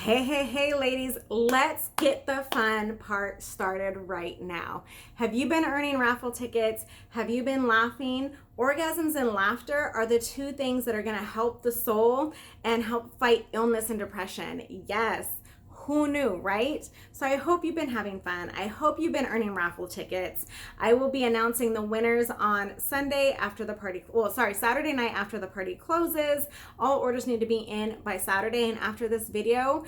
Hey, ladies, let's get the fun part started right now. Have you been earning raffle tickets? Have you been laughing? Orgasms and laughter are the two things that are going to help the soul and help fight illness and depression. Yes. Who knew, right? So I hope you've been having fun. I hope you've been earning raffle tickets. I will be announcing the winners on Saturday night after the party closes. All orders need to be in by Saturday, and after this video,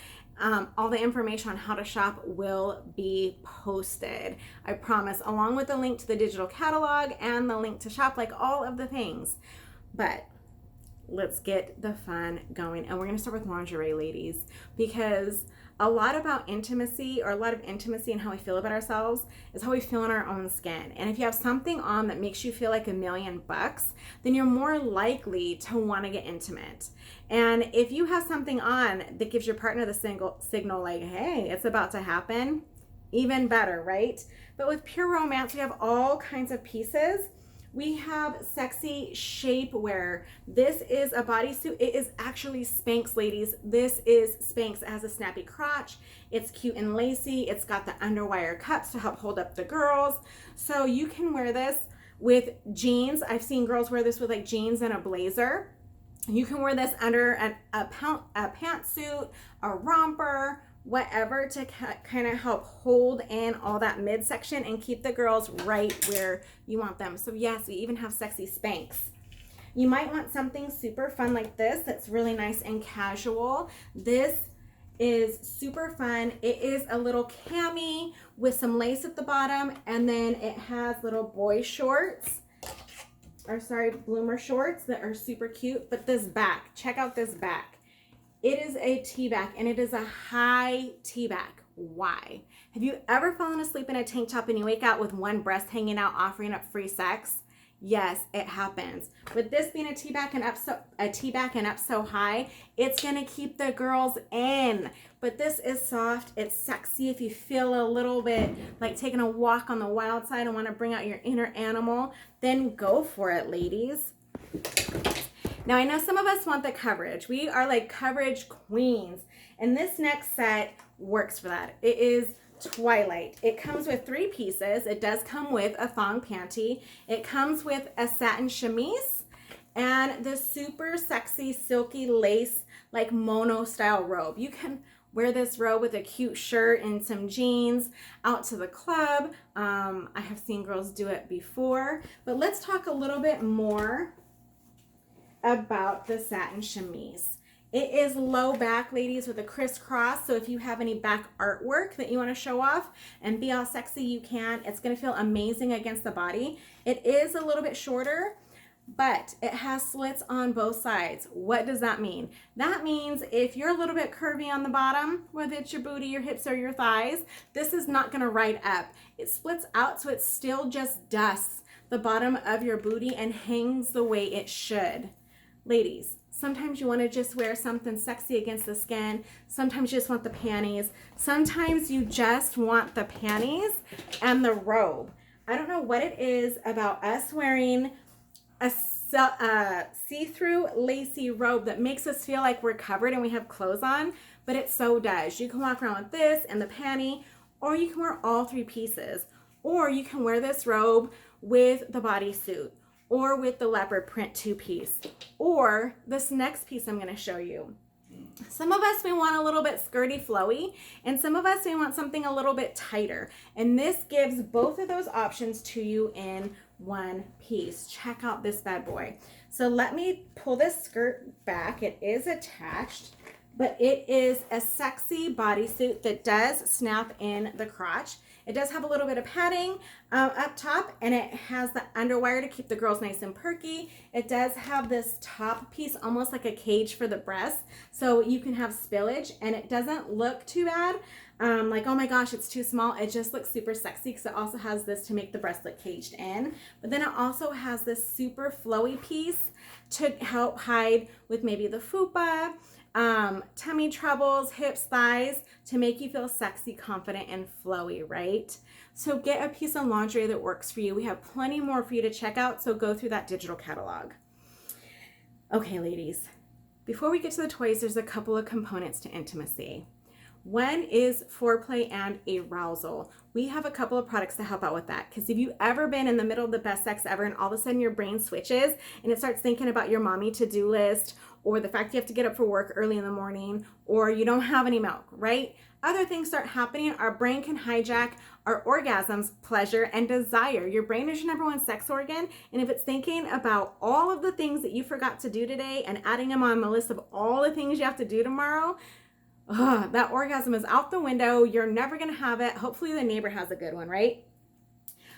all the information on how to shop will be posted. I promise, along with the link to the digital catalog and the link to shop, like all of the things. But let's get the fun going. And we're going to start with lingerie, ladies, because a lot of intimacy and how we feel about ourselves is how we feel in our own skin. And if you have something on that makes you feel like $1,000,000, then you're more likely to want to get intimate. And if you have something on that gives your partner the signal like, hey, it's about to happen, even better, right? But with Pure Romance, we have all kinds of pieces. We have Sexy Shapewear. This is a bodysuit. It is actually Spanx, ladies. This is Spanx. It has a snappy crotch. It's cute and lacy. It's got the underwire cups to help hold up the girls. So you can wear this with jeans. I've seen girls wear this with like jeans and a blazer. You can wear this under a pantsuit, a romper, whatever, to kind of help hold in all that midsection and keep the girls right where you want them. So yes, we even have Sexy Spanx. You might want something super fun like this that's really nice and casual. This is super fun. It is a little cami with some lace at the bottom, and then it has little boy shorts, bloomer shorts that are super cute. But this back, check out this back. It is a T-back, and it is a high T-back. Why? Have you ever fallen asleep in a tank top and you wake out with one breast hanging out offering up free sex? Yes, it happens. With this being a T-back and up so high, it's gonna keep the girls in. But this is soft, it's sexy. If you feel a little bit like taking a walk on the wild side and want to bring out your inner animal, then go for it, ladies. Now, I know some of us want the coverage. We are like coverage queens. And this next set works for that. It is Twilight. It comes with 3 pieces. It does come with a thong panty. It comes with a satin chemise and the super sexy silky lace like mono style robe. You can wear this robe with a cute shirt and some jeans out to the club. I have seen girls do it before. But let's talk a little bit more about the satin chemise. It is low back, ladies, with a crisscross. So if you have any back artwork that you want to show off and be all sexy, you can. It's going to feel amazing against the body. It is a little bit shorter, but it has slits on both sides. What does that mean? That means if you're a little bit curvy on the bottom, whether it's your booty, your hips, or your thighs, this is not going to ride up. It splits out, so it still just dusts the bottom of your booty and hangs the way it should. Ladies, sometimes you want to just wear something sexy against the skin. Sometimes you just want the panties. Sometimes you just want the panties and the robe. I don't know what it is about us wearing a see-through lacy robe that makes us feel like we're covered and we have clothes on, but it so does. You can walk around with this and the panty, or you can wear all 3 pieces, or you can wear this robe with the bodysuit, or with the leopard print 2-piece, or this next piece I'm going to show you. Some of us, we want a little bit skirty flowy, and some of us, we want something a little bit tighter. And this gives both of those options to you in one piece. Check out this bad boy. So let me pull this skirt back. It is attached, but it is a sexy bodysuit that does snap in the crotch. It does have a little bit of padding up top, and it has the underwire to keep the girls nice and perky. It does have this top piece, almost like a cage for the breasts, so you can have spillage, and it doesn't look too bad. Like, oh my gosh, it's too small. It just looks super sexy because it also has this to make the breast look caged in. But then it also has this super flowy piece to help hide with maybe the fupa, tummy troubles, hips, thighs, to make you feel sexy, confident, and flowy, right? So get a piece of lingerie that works for you. We have plenty more for you to check out, so go through that digital catalog. Okay, ladies, before we get to the toys, there's a couple of components to intimacy. When is foreplay and arousal? We have a couple of products to help out with that. Because if you've ever been in the middle of the best sex ever and all of a sudden your brain switches and it starts thinking about your mommy to-do list, or the fact you have to get up for work early in the morning, or you don't have any milk, right? Other things start happening. Our brain can hijack our orgasms, pleasure, and desire. Your brain is your number one sex organ. And if it's thinking about all of the things that you forgot to do today and adding them on the list of all the things you have to do tomorrow, that orgasm is out the window. You're never going to have it. Hopefully the neighbor has a good one, right?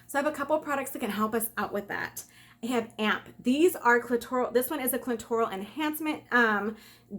So I have a couple of products that can help us out with that. I have AMP. These are clitoral. This one is a clitoral enhancement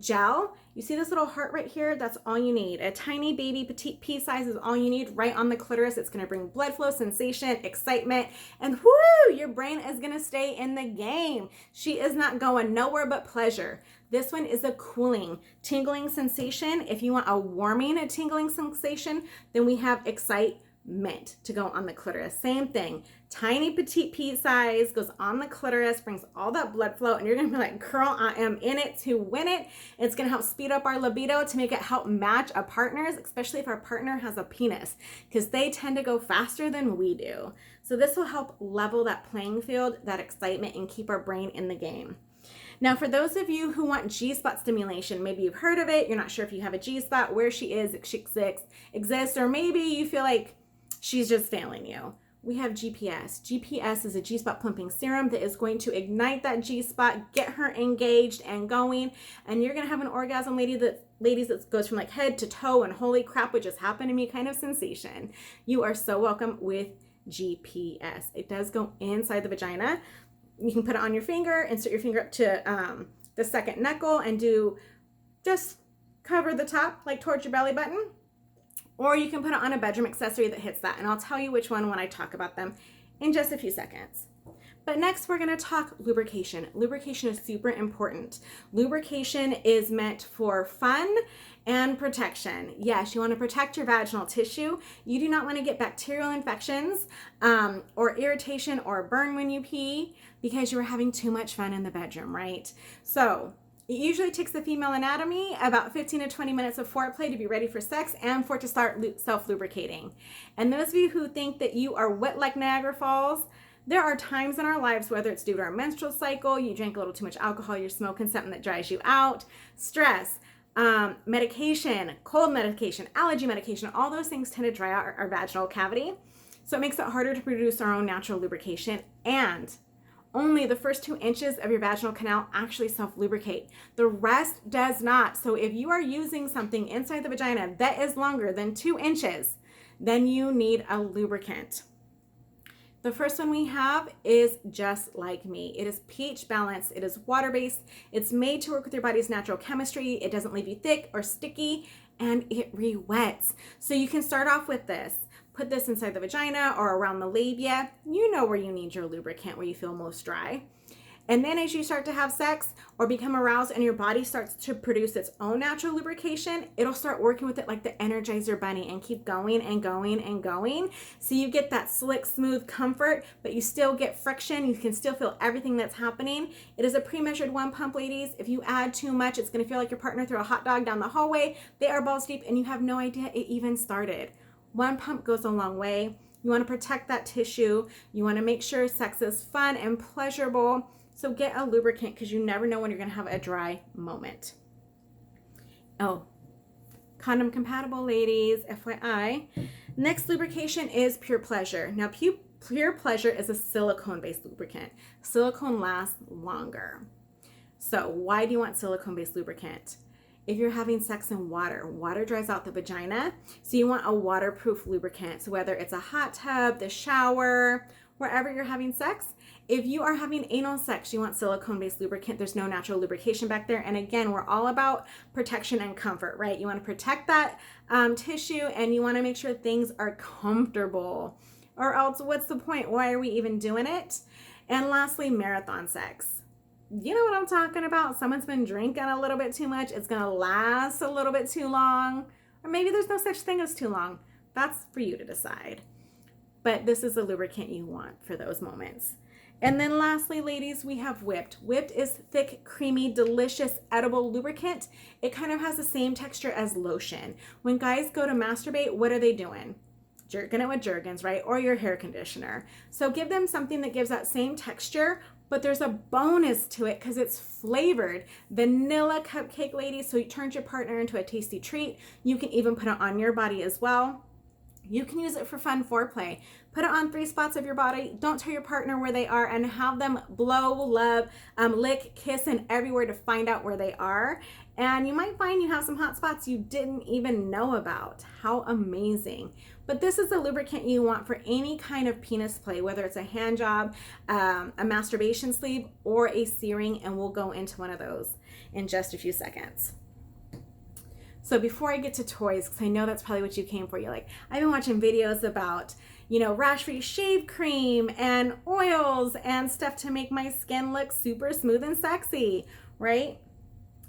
gel. You see this little heart right here? That's all you need. A tiny baby petite pea size is all you need right on the clitoris. It's going to bring blood flow, sensation, excitement, and whoo, your brain is going to stay in the game. She is not going nowhere but pleasure. This one is a cooling, tingling sensation. If you want a warming, a tingling sensation, then we have Excite Mint to go on the clitoris. Same thing, tiny petite pea size, goes on the clitoris, brings all that blood flow, and you're gonna be like, girl, I am in it to win it. It's gonna help speed up our libido to make it help match our partners, especially if our partner has a penis, because they tend to go faster than we do. So this will help level that playing field, that excitement, and keep our brain in the game. Now, for those of you who want G-spot stimulation, maybe you've heard of it, you're not sure if you have a G-spot, where she is, if she exists, or maybe you feel like she's just failing you. We have GPS. GPS is a G-spot plumping serum that is going to ignite that G-spot, get her engaged and going, and you're going to have an orgasm, ladies, that goes from like head to toe and holy crap, what just happened to me kind of sensation. You are so welcome with GPS. It does go inside the vagina. You can put it on your finger, insert your finger up to the second knuckle and just cover the top like towards your belly button. Or you can put it on a bedroom accessory that hits that. And I'll tell you which one when I talk about them in just a few seconds. But next we're gonna talk lubrication. Lubrication is super important. Lubrication is meant for fun and protection. Yes, you wanna protect your vaginal tissue. You do not wanna get bacterial infections or irritation or burn when you pee because you were having too much fun in the bedroom, right? So it usually takes the female anatomy about 15 to 20 minutes of foreplay to be ready for sex and for it to start self-lubricating. And those of you who think that you are wet like Niagara Falls, there are times in our lives, whether it's due to our menstrual cycle, you drank a little too much alcohol, you're smoking something that dries you out, stress, medication, cold medication, allergy medication, all those things tend to dry out our vaginal cavity. So it makes it harder to produce our own natural lubrication, and only the first 2 inches of your vaginal canal actually self-lubricate. The rest does not. So if you are using something inside the vagina that is longer than 2 inches, then you need a lubricant. The first one we have is Just Like Me. It is pH balanced, it is water-based, it's made to work with your body's natural chemistry, it doesn't leave you thick or sticky, and it re-wets. So you can start off with this. Put this inside the vagina or around the labia. You know where you need your lubricant, where you feel most dry. And then as you start to have sex or become aroused and your body starts to produce its own natural lubrication, it'll start working with it like the Energizer Bunny and keep going and going and going. So you get that slick, smooth comfort, but you still get friction. You can still feel everything that's happening. It is a pre-measured 1 pump, ladies. If you add too much, it's gonna feel like your partner threw a hot dog down the hallway. They are balls deep and you have no idea it even started. 1 pump goes a long way. You wanna protect that tissue. You wanna make sure sex is fun and pleasurable. So get a lubricant because you never know when you're gonna have a dry moment. Oh, condom compatible, ladies, FYI. Next lubrication is Pure Pleasure. Now, Pure Pleasure is a silicone-based lubricant. Silicone lasts longer. So why do you want silicone-based lubricant? If you're having sex in water, water dries out the vagina. So you want a waterproof lubricant. So whether it's a hot tub, the shower, wherever you're having sex. If you are having anal sex, you want silicone-based lubricant. There's no natural lubrication back there. And again, we're all about protection and comfort, right? You want to protect that tissue and you want to make sure things are comfortable. Or else what's the point? Why are we even doing it? And lastly, marathon sex. You know what I'm talking about? Someone's been drinking a little bit too much. It's going to last a little bit too long. Or maybe there's no such thing as too long. That's for you to decide. But this is the lubricant you want for those moments. And then lastly, ladies, we have Whipped. Whipped is thick, creamy, delicious, edible lubricant. It kind of has the same texture as lotion. When guys go to masturbate, what are they doing? Jerking it with Jergens, right? Or your hair conditioner. So give them something that gives that same texture, but there's a bonus to it because it's flavored. Vanilla cupcake, ladies, so you turn your partner into a tasty treat. You can even put it on your body as well. You can use it for fun foreplay. Put it on 3 spots of your body. Don't tell your partner where they are and have them blow, love, lick, kiss, and everywhere to find out where they are. And you might find you have some hot spots you didn't even know about. How amazing. But this is the lubricant you want for any kind of penis play, whether it's a hand job, a masturbation sleeve, or a searing, and we'll go into one of those in just a few seconds. So before I get to toys, because I know that's probably what you came for, you're like, I've been watching videos about, rash-free shave cream and oils and stuff to make my skin look super smooth and sexy, right?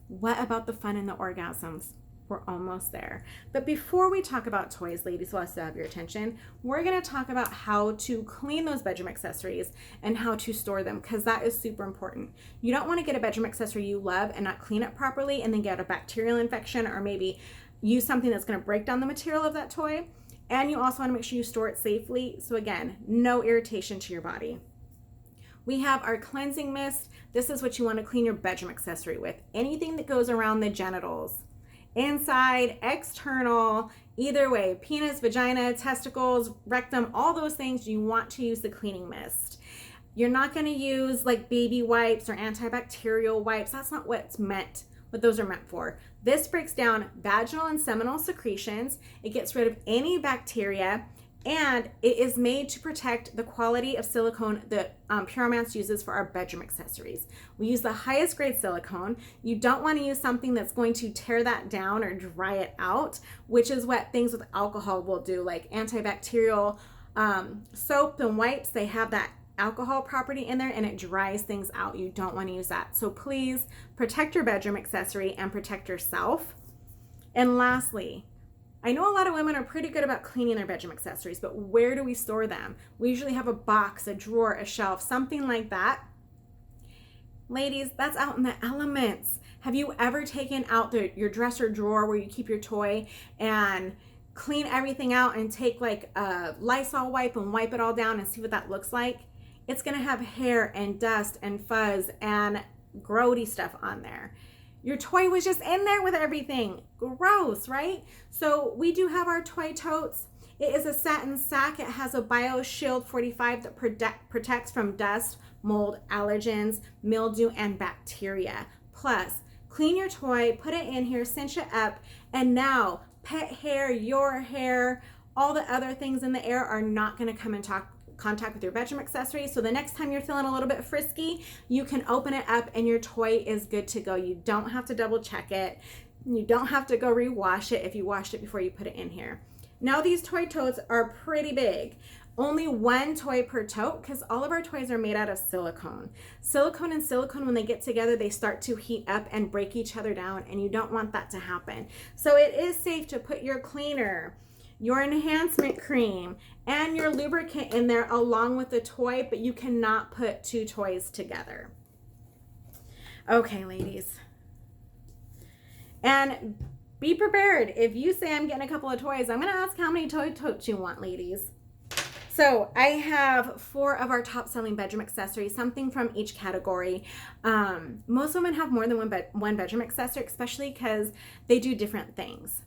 What about the fun and the orgasms? We're almost there. But before we talk about toys, ladies, so I still have your attention, we're going to talk about how to clean those bedroom accessories and how to store them, because that is super important. You don't want to get a bedroom accessory you love and not clean it properly and then get a bacterial infection, or maybe use something that's going to break down the material of that toy. And you also want to make sure you store it safely. So again, no irritation to your body. We have our cleansing mist. This is what you want to clean your bedroom accessory with. Anything that goes around the genitals. Inside, external, either way, penis, vagina, testicles, rectum, all those things, you want to use the cleaning mist. You're not going to use like baby wipes or antibacterial wipes. That's not what those are meant for. This breaks down vaginal and seminal secretions. It gets rid of any bacteria, and it is made to protect the quality of silicone that Pure Romance uses for our bedroom accessories. We use the highest grade silicone. You don't want to use something that's going to tear that down or dry it out, which is what things with alcohol will do, like antibacterial soap and wipes. They have that alcohol property in there and it dries things out. You don't want to use that. So please protect your bedroom accessory and protect yourself. And lastly, I know a lot of women are pretty good about cleaning their bedroom accessories, but where do we store them? We usually have a box, a drawer, a shelf, something like that. Ladies, that's out in the elements. Have you ever taken out your dresser drawer where you keep your toy and clean everything out and take like a Lysol wipe and wipe it all down and see what that looks like? It's gonna have hair and dust and fuzz and grody stuff on there. Your toy was just in there with everything. Gross, right? So we do have our toy totes. It is a satin sack. It has a BioShield 45 that protects from dust, mold, allergens, mildew, and bacteria. Plus, clean your toy, put it in here, cinch it up, and now pet hair, your hair, all the other things in the air are not gonna come in contact with your bedroom accessory. So the next time you're feeling a little bit frisky, you can open it up and your toy is good to go. You don't have to double check it. You don't have to go rewash it if you washed it before you put it in here. Now these toy totes are pretty big. Only 1 toy per tote because all of our toys are made out of silicone. Silicone and silicone, when they get together, they start to heat up and break each other down, and you don't want that to happen. So it is safe to put your cleaner, your enhancement cream, and your lubricant in there along with the toy, but you cannot put 2 toys together. Okay, ladies. And be prepared. If you say I'm getting a couple of toys, I'm going to ask how many toy totes you want, ladies. So I have 4 of our top selling bedroom accessories, something from each category. Most women have more than one bedroom accessory, especially because they do different things.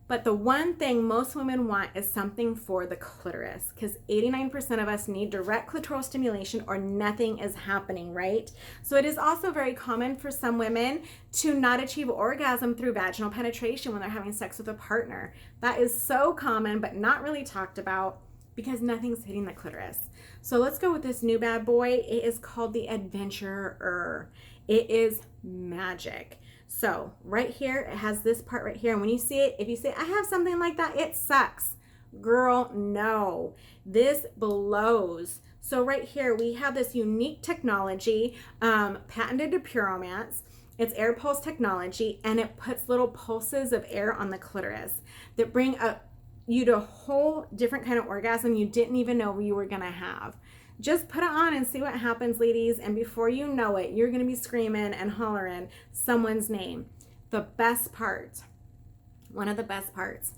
But the one thing most women want is something for the clitoris, because 89% of us need direct clitoral stimulation or nothing is happening, right? So it is also very common for some women to not achieve orgasm through vaginal penetration when they're having sex with a partner. That is so common, but not really talked about because nothing's hitting the clitoris. So let's go with this new bad boy. It is called the Adventurer. It is magic. So right here, it has this part right here. And when you see it, if you say, I have something like that, it sucks. Girl, no. This blows. So right here, we have this unique technology, patented to Pure Romance. It's air pulse technology, and it puts little pulses of air on the clitoris that bring up you to a whole different kind of orgasm you didn't even know you were gonna have. Just put it on and see what happens, ladies. And before you know it, you're going to be screaming and hollering someone's name. The best part, one of the best parts,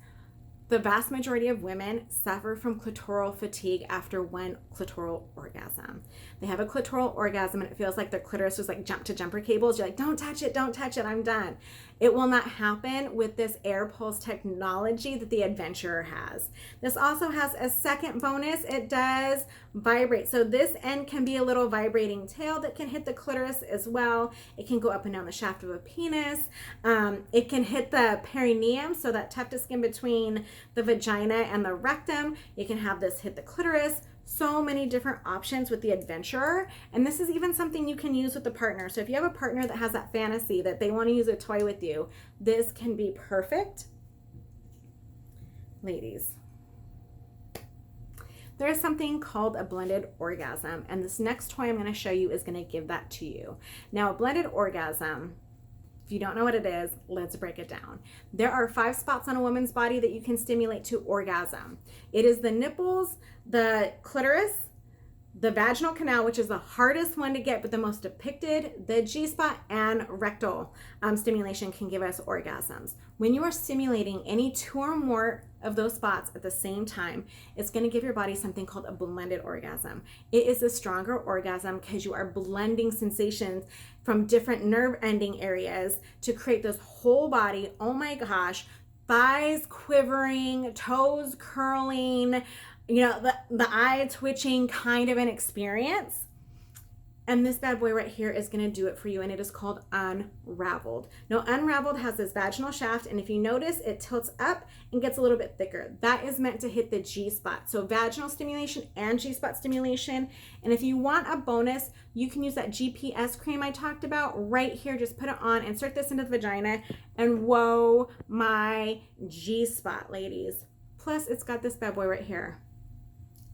the vast majority of women suffer from clitoral fatigue after one clitoral orgasm. They have a clitoral orgasm and it feels like their clitoris was like jump to jumper cables. You're like, don't touch it, I'm done. It will not happen with this air pulse technology that the Adventurer has. This also has a second bonus. It does vibrate. So this end can be a little vibrating tail that can hit the clitoris as well. It can go up and down the shaft of a penis. It can hit the perineum, so that tuft skin between the vagina and the rectum. You can have this hit the clitoris. So many different options with the Adventurer, and this is even something you can use with a partner. So if you have a partner that has that fantasy that they want to use a toy with you, this can be perfect. Ladies, there is something called a blended orgasm, and this next toy I'm going to show you is going to give that to you. Now, a blended orgasm, if you don't know what it is, let's break it down. There are 5 spots on a woman's body that you can stimulate to orgasm. It is the nipples, the clitoris, the vaginal canal, which is the hardest one to get but the most depicted, the G-spot, and rectal stimulation can give us orgasms. When you are stimulating any 2 or more of those spots at the same time, it's going to give your body something called a blended orgasm. It is a stronger orgasm because you are blending sensations from different nerve ending areas to create this whole body, oh my gosh, thighs quivering, toes curling, you know, the eye twitching kind of an experience. And this bad boy right here is going to do it for you, and it is called Unraveled. Now, Unraveled has this vaginal shaft, and if you notice, it tilts up and gets a little bit thicker. That is meant to hit the G-spot. So vaginal stimulation and G-spot stimulation. And if you want a bonus, you can use that GPS cream I talked about right here. Just put it on, insert this into the vagina, and whoa, my G-spot, ladies. Plus, it's got this bad boy right here.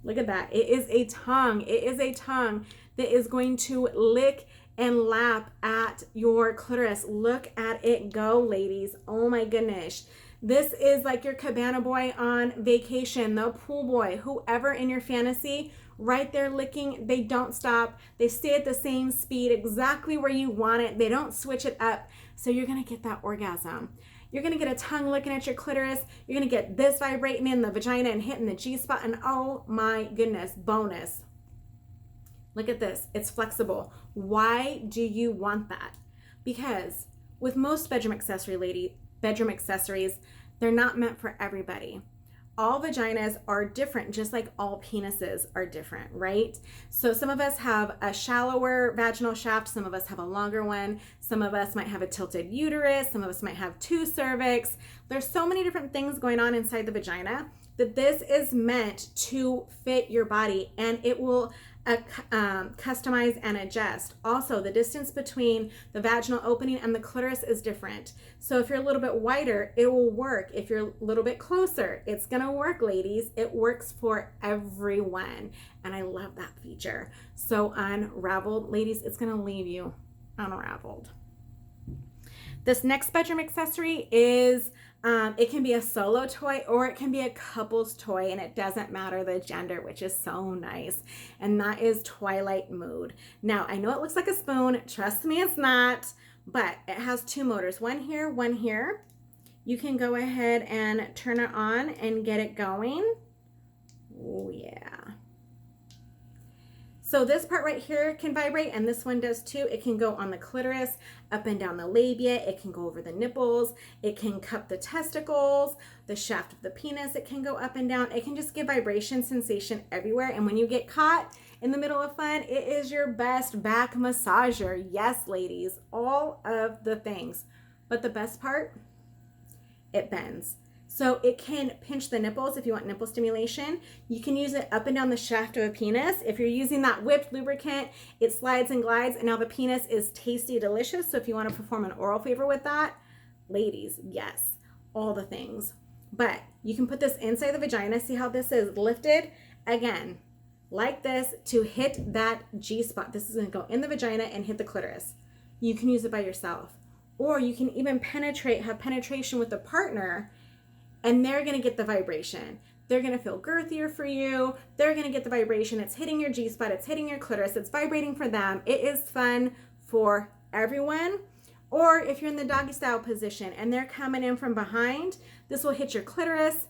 Look at that. It is a tongue. It is a tongue that is going to lick and lap at your clitoris. Look at it go, ladies. Oh my goodness. This is like your cabana boy on vacation, the pool boy, whoever in your fantasy, right there licking. They don't stop. They stay at the same speed, exactly where you want it. They don't switch it up. So you're going to get that orgasm. You're going to get a tongue licking at your clitoris. You're going to get this vibrating in the vagina and hitting the G-spot. And oh my goodness, bonus. Look at this. It's flexible. Why do you want that? Because with most bedroom accessories, they're not meant for everybody. All vaginas are different, just like all penises are different, right? So some of us have a shallower vaginal shaft, some of us have a longer one, some of us might have a tilted uterus, some of us might have 2 cervix. There's so many different things going on inside the vagina that this is meant to fit your body, and it will customize and adjust. Also, the distance between the vaginal opening and the clitoris is different. So if you're a little bit wider, it will work. If you're a little bit closer, it's gonna work, ladies. It works for everyone, and I love that feature. So Unraveled, ladies, it's gonna leave you unraveled. This next bedroom accessory is it can be a solo toy or it can be a couple's toy, and it doesn't matter the gender, which is so nice. And that is Twilight Mood. Now, I know it looks like a spoon. Trust me, it's not, but it has 2 motors, one here, one here. You can go ahead and turn it on and get it going. Oh, yeah. So this part right here can vibrate, and this one does too. It can go on the clitoris, up and down the labia. It can go over the nipples. It can cup the testicles, the shaft of the penis. It can go up and down. It can just give vibration sensation everywhere. And when you get caught in the middle of fun, it is your best back massager. Yes, ladies, all of the things. But the best part, it bends. So it can pinch the nipples if you want nipple stimulation. You can use it up and down the shaft of a penis. If you're using that whipped lubricant, it slides and glides, and now the penis is tasty, delicious. So if you want to perform an oral favor with that, ladies, yes, all the things. But you can put this inside the vagina. See how this is lifted? Again, like this to hit that G-spot. This is going to go in the vagina and hit the clitoris. You can use it by yourself. Or you can even have penetration with a partner, and they're going to get the vibration. They're gonna feel girthier for you. They're gonna get the vibration. It's hitting your G-spot, it's hitting your clitoris, it's vibrating for them. It is fun for everyone. Or if you're in the doggy style position and they're coming in from behind, this will hit your clitoris,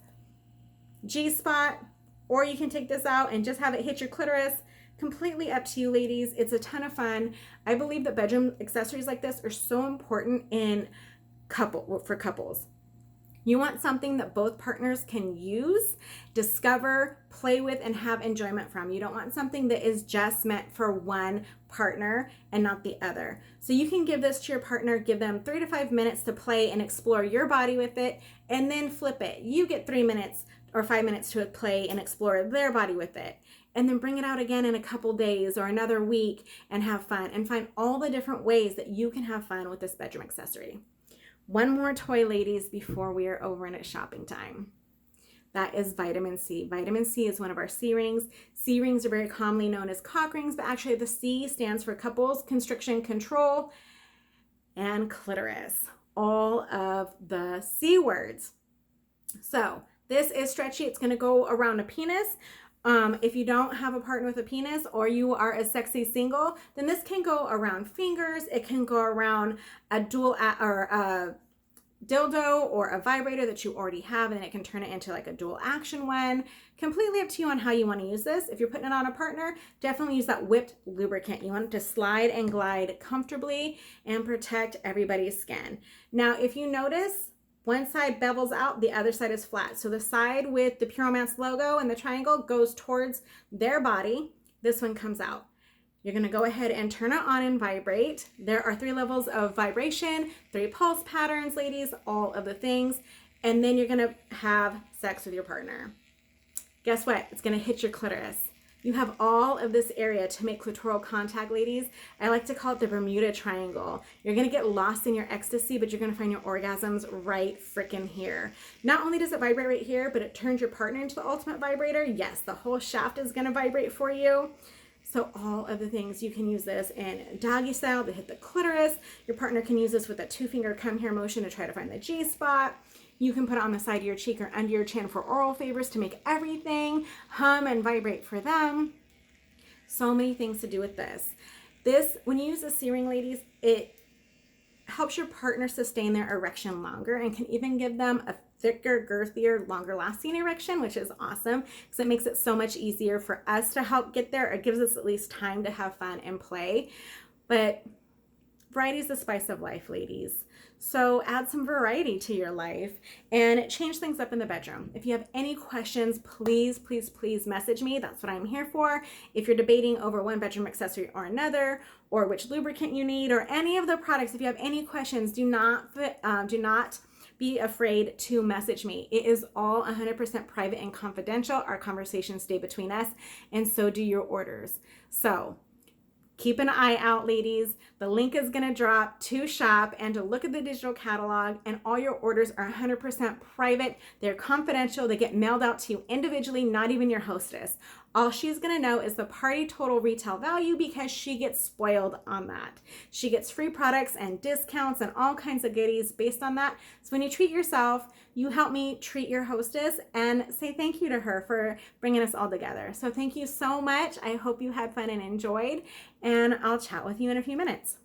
G-spot, or you can take this out and just have it hit your clitoris. Completely up to you, ladies. It's a ton of fun. I believe that bedroom accessories like this are so important for couples. You want something that both partners can use, discover, play with, and have enjoyment from. You don't want something that is just meant for one partner and not the other. So you can give this to your partner, give them 3 to 5 minutes to play and explore your body with it, and then flip it. You get 3 minutes or 5 minutes to play and explore their body with it. And then bring it out again in a couple days or another week and have fun and find all the different ways that you can have fun with this bedroom accessory. One more toy, ladies, before we are over and it's shopping time. That is vitamin C. Vitamin C is one of our C rings. C rings are very commonly known as cock rings, but actually the C stands for couples, constriction, control, and clitoris. All of the C words. So this is stretchy. It's going to go around a penis. If you don't have a partner with a penis or you are a sexy single, then this can go around fingers. It can go around a dildo or a vibrator that you already have, and it can turn it into like a dual action one. Completely up to you on how you want to use this. If you're putting it on a partner, definitely use that whipped lubricant. You want it to slide and glide comfortably and protect everybody's skin. Now, if you notice, one side bevels out, the other side is flat. So the side with the Pure Romance logo and the triangle goes towards their body. This one comes out. You're gonna go ahead and turn it on and vibrate. There are 3 levels of vibration, 3 pulse patterns, ladies, all of the things. And then you're gonna have sex with your partner. Guess what? It's gonna hit your clitoris. You have all of this area to make clitoral contact, ladies. I like to call it the Bermuda Triangle. You're gonna get lost in your ecstasy, but you're gonna find your orgasms right frickin' here. Not only does it vibrate right here, but it turns your partner into the ultimate vibrator. Yes, the whole shaft is gonna vibrate for you. So all of the things, you can use this in doggy style to hit the clitoris. Your partner can use this with a 2-finger come here motion to try to find the G-spot. You can put it on the side of your cheek or under your chin for oral favors to make everything hum and vibrate for them. So many things to do with this. When you use a C-ring, ladies, it helps your partner sustain their erection longer and can even give them a thicker, girthier, longer lasting erection, which is awesome because it makes it so much easier for us to help get there. It gives us at least time to have fun and play. But variety is the spice of life, ladies. So add some variety to your life and change things up in the bedroom. If you have any questions, please, please, please message me. That's what I'm here for. If you're debating over one bedroom accessory or another, or which lubricant you need, or any of the products, if you have any questions, do not be afraid to message me. It is all 100% private and confidential. Our conversations stay between us, and so do your orders. So keep an eye out, ladies. The link is gonna drop to shop and to look at the digital catalog, and all your orders are 100% private. They're confidential. They get mailed out to you individually, not even your hostess. All she's gonna know is the party total retail value because she gets spoiled on that. She gets free products and discounts and all kinds of goodies based on that. So when you treat yourself, you help me treat your hostess and say thank you to her for bringing us all together. So thank you so much. I hope you had fun and enjoyed, and I'll chat with you in a few minutes.